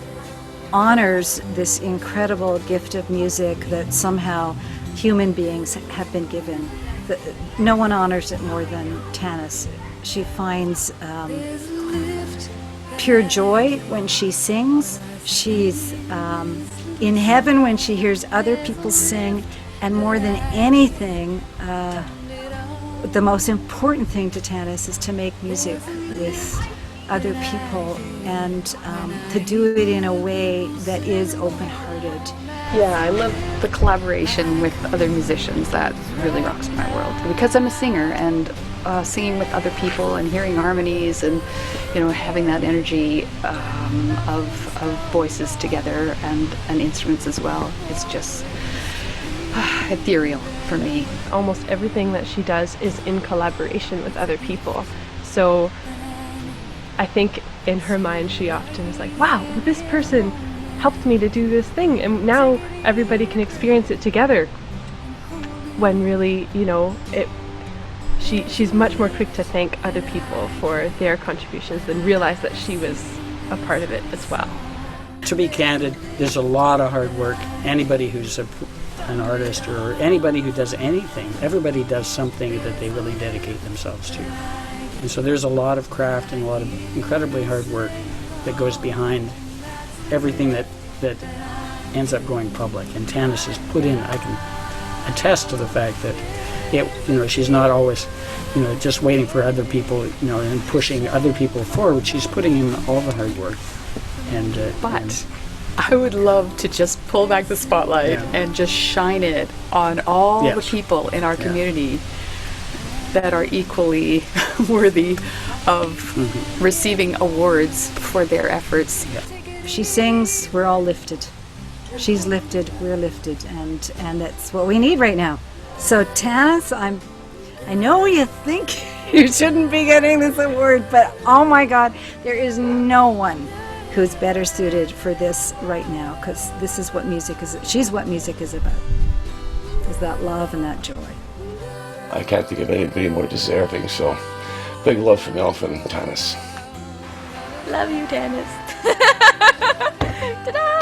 honors this incredible gift of music that somehow human beings have been given. No one honors it more than Tanis. She finds pure joy when she sings. She's in heaven when she hears other people sing, and more than anything, the most important thing to Tanis is to make music with other people and to do it in a way that is open-hearted. Yeah, I love the collaboration with other musicians. That really rocks my world. Because I'm a singer, and singing with other people and hearing harmonies and, you know, having that energy of voices together and instruments as well, it's just ethereal for me. Almost everything that she does is in collaboration with other people. So I think in her mind she often is like, wow, this person helped me to do this thing, and now everybody can experience it together. When really, you know, she's much more quick to thank other people for their contributions than realize that she was a part of it as well. To be candid, there's a lot of hard work. Anybody who's an artist or anybody who does anything, everybody does something that they really dedicate themselves to. And so there's a lot of craft and a lot of incredibly hard work that goes behind everything that ends up going public. And Tanis has put in, I can attest to the fact that she's not always, just waiting for other people, and pushing other people forward. She's putting in all the hard work. But I would love to just pull back the spotlight and just shine it on all the people in our community that are equally worthy of receiving awards for their efforts. She sings, we're all lifted. She's lifted, we're lifted, and that's what we need right now. So Tanis, I know you think you shouldn't be getting this award, but oh my God, there is no one who's better suited for this right now, because this is what music is. She's what music is about. Is that love and that joy. I can't think of anybody more deserving, so big love from Elf and Tanis. Love you, Tanis. Ta-da!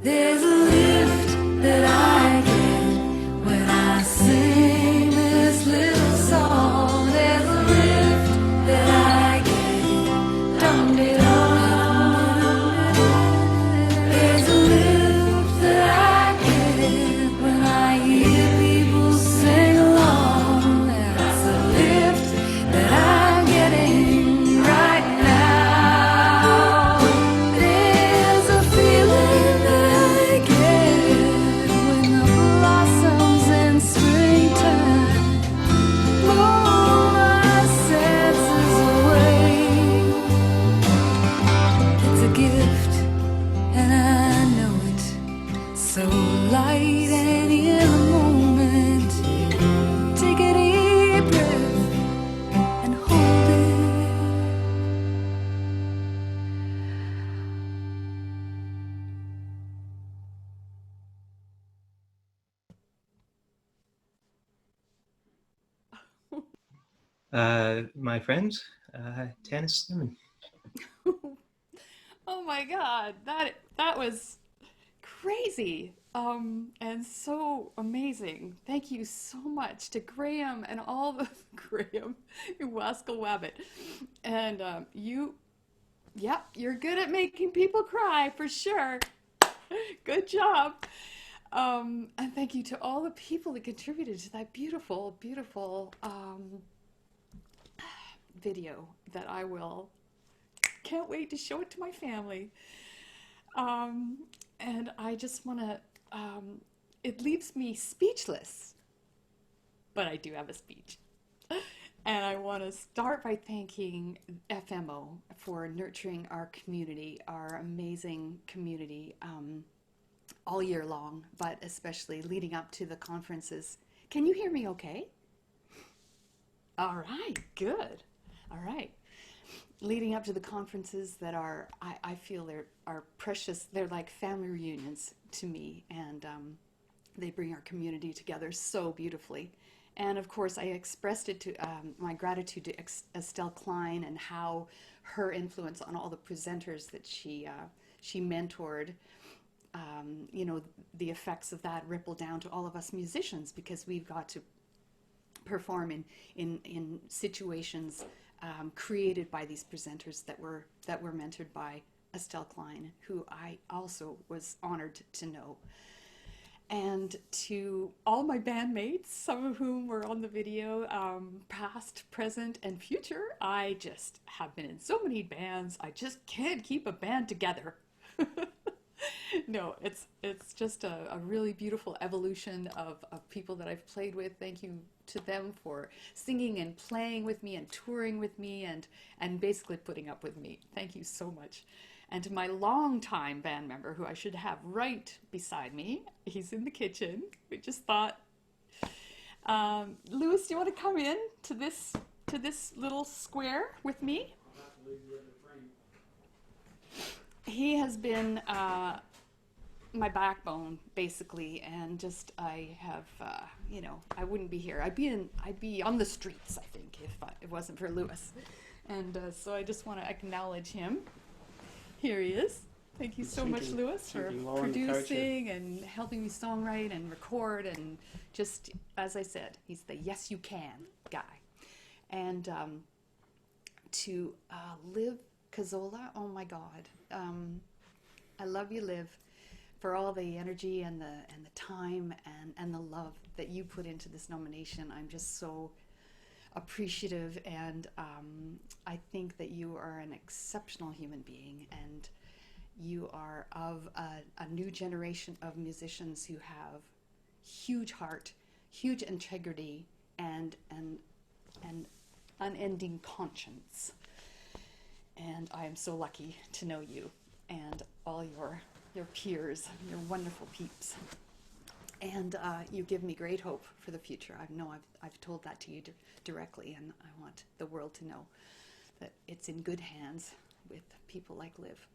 There's a lift that I get when I sing this little song. There's a lift that I get. There's a lift that I get when I hear people sing along. There's a lift that I'm getting right now. There's a feeling that I get when the blossoms in springtime blow my senses away. It's a gift, and I know it. So light and in a moment, take a deep breath and hold it. My friend, Tanis Lemon. Oh my God, that was crazy, and so amazing. Thank you so much to Graham and all the Graham, you wascal wabbit, and you're good at making people cry for sure. Good job. And thank you to all the people that contributed to that beautiful, beautiful video that can't wait to show it to my family. And I just want to, it leaves me speechless, but I do have a speech. And I want to start by thanking FMO for nurturing our community, our amazing community, all year long, but especially leading up to the conferences. Can you hear me okay? All right, good. All right. Leading up to the conferences that I feel are precious. They're like family reunions to me, and they bring our community together so beautifully. And of course, I expressed it to my gratitude to Estelle Klein and how her influence on all the presenters that she mentored. The effects of that ripple down to all of us musicians, because we've got to perform in situations created by these presenters that were mentored by Estelle Klein, who I also was honored to know. And to all my bandmates, some of whom were on the video, past, present, and future. I just have been in so many bands. I just can't keep a band together. No, it's just a really beautiful evolution of people that I've played with. Thank you to them for singing and playing with me and touring with me and basically putting up with me. Thank you so much. And to my longtime band member, who I should have right beside me, he's in the kitchen. We just thought, Louis, do you want to come in to this little square with me? He has been my backbone, basically, and just I have, I wouldn't be here. I'd be on the streets, I think, if it wasn't for Louis. And so I just want to acknowledge him. Here he is. Thank you so much, Louis, for producing and helping me songwrite and record, and just, as I said, he's the yes you can guy. And to Liv Cazzola, oh my God, I love you, Liv, for all the energy and the time and the love that you put into this nomination. I'm just so appreciative, and I think that you are an exceptional human being, and you are of a new generation of musicians who have huge heart, huge integrity, and unending conscience. And I am so lucky to know you and all your peers, your wonderful peeps. And you give me great hope for the future. I know I've told that to you directly, and I want the world to know that it's in good hands with people like Liv.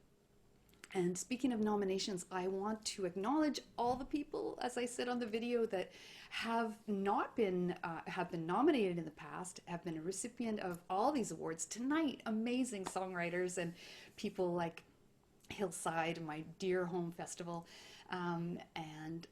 And speaking of nominations, I want to acknowledge all the people, as I said on the video, that have not been have been nominated in the past, have been a recipient of all these awards tonight. Amazing songwriters and people like Hillside, my dear home festival, and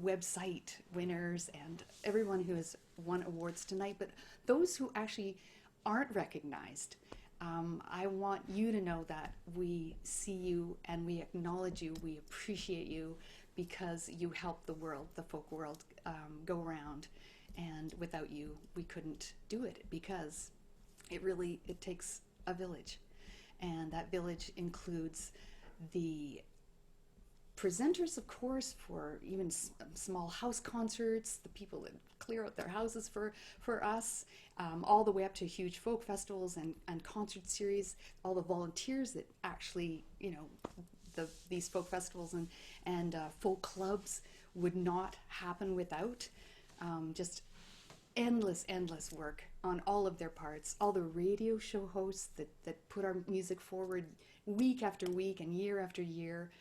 website winners, and everyone who has won awards tonight. But those who actually aren't recognized, I want you to know that we see you and we acknowledge you, we appreciate you, because you help the world, the folk world, go around. And without you, we couldn't do it, because it takes a village. And that village includes the presenters, of course, for even small house concerts, the people that clear out their houses for us, all the way up to huge folk festivals and concert series, all the volunteers that actually, these folk festivals and folk clubs would not happen without. Just endless work on all of their parts, all the radio show hosts that put our music forward week after week and year after year.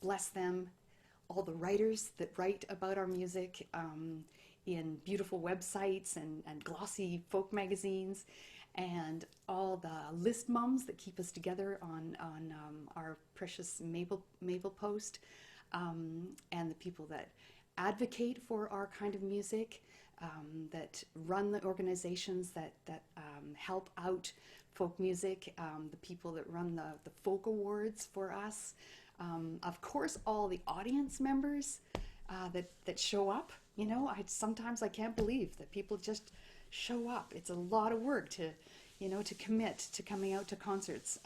Bless them. All the writers that write about our music in beautiful websites and glossy folk magazines, and all the list mums that keep us together on our precious Maple Post, and the people that advocate for our kind of music, that run the organizations that help out folk music, the people that run the folk awards for us. Of course, all the audience members that show up. Sometimes I can't believe that people just show up. It's a lot of work to commit to coming out to concerts.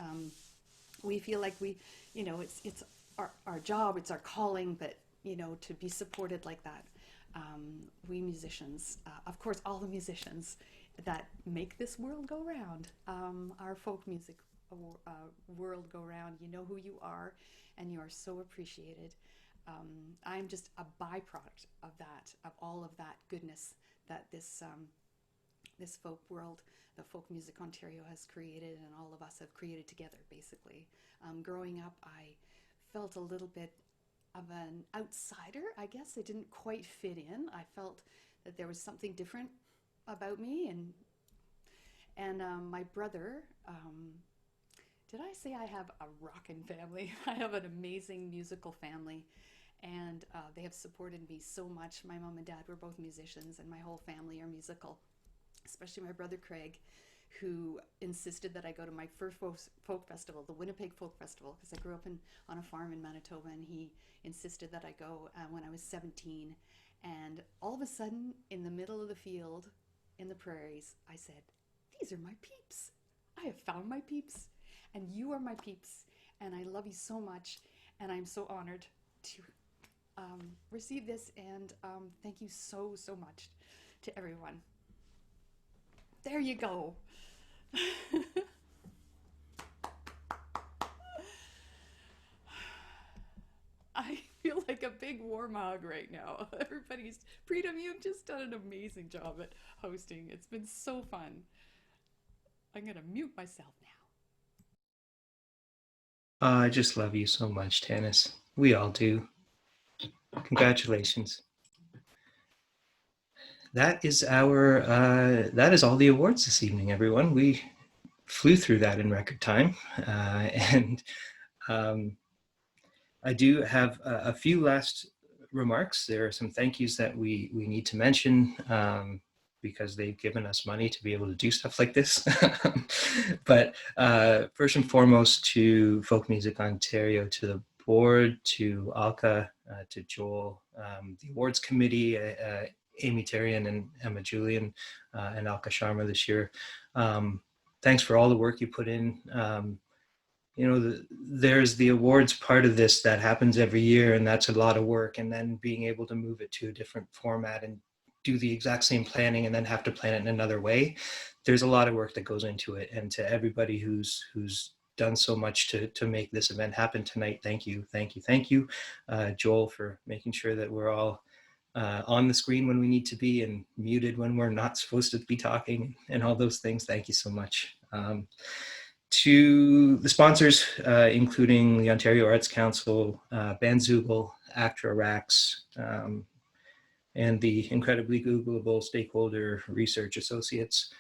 We feel like it's our job, it's our calling, but to be supported like that. We musicians, of course, all the musicians that make this world go round, our folk music world go round. You know who you are, and you are so appreciated. I'm just a byproduct of that, of all of that goodness that this folk world, the Folk Music Ontario has created, and all of us have created together, basically. Growing up, I felt a little bit of an outsider, I guess. I didn't quite fit in. I felt that there was something different about me, and my brother, did I say I have a rockin' family? I have an amazing musical family, and they have supported me so much. My mom and dad were both musicians, and my whole family are musical, especially my brother Craig, who insisted that I go to my first folk festival, the Winnipeg Folk Festival, because I grew up on a farm in Manitoba, and he insisted that I go when I was 17. And all of a sudden, in the middle of the field, in the prairies, I said, these are my peeps. I have found my peeps, and you are my peeps, and I love you so much, and I'm so honored to receive this, and thank you so, so much to everyone. There you go. I feel like a big warm hug right now. Preetam, you've just done an amazing job at hosting. It's been so fun. I'm going to mute myself now. I just love you so much, Tanis. We all do. Congratulations. That is that is all the awards this evening, everyone. We flew through that in record time, and I do have a few last remarks. There are some thank yous that we need to mention because they've given us money to be able to do stuff like this. But first and foremost, to Folk Music Ontario, to the board, to Alka, to Joel, the awards committee, Amy Terrian and Emma Julian, and Alka Sharma this year. Thanks for all the work you put in. You know, there's the awards part of this that happens every year, and that's a lot of work. And then being able to move it to a different format and do the exact same planning and then have to plan it in another way. There's a lot of work that goes into it. And to everybody who's done so much to make this event happen tonight, thank you, thank you, thank you. Joel, for making sure that we're all on the screen when we need to be and muted when we're not supposed to be talking and all those things. Thank you so much. To the sponsors, including the Ontario Arts Council, Bandzoogle, ACTRA RACS, and the incredibly Googleable Stakeholder Research Associates.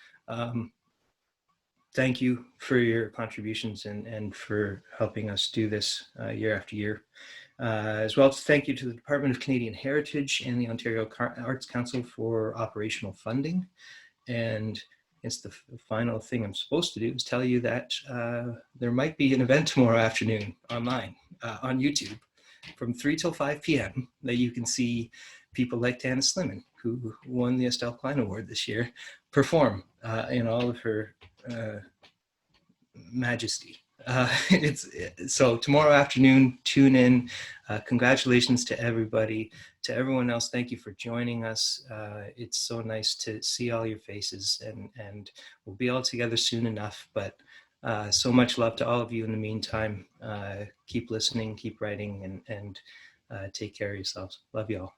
Thank you for your contributions and for helping us do this year after year. As well as thank you to the Department of Canadian Heritage and the Ontario Arts Council for operational funding. And it's the final thing I'm supposed to do is tell you that there might be an event tomorrow afternoon online on YouTube from 3 till 5 p.m. that you can see people like Tanis Sliman, who won the Estelle Klein Award this year, perform in all of her majesty. So tomorrow afternoon, tune in. Congratulations to everybody. To everyone else, thank you for joining us. It's so nice to see all your faces, and we'll be all together soon enough. But so much love to all of you in the meantime. Keep listening, keep writing, and take care of yourselves. Love you all.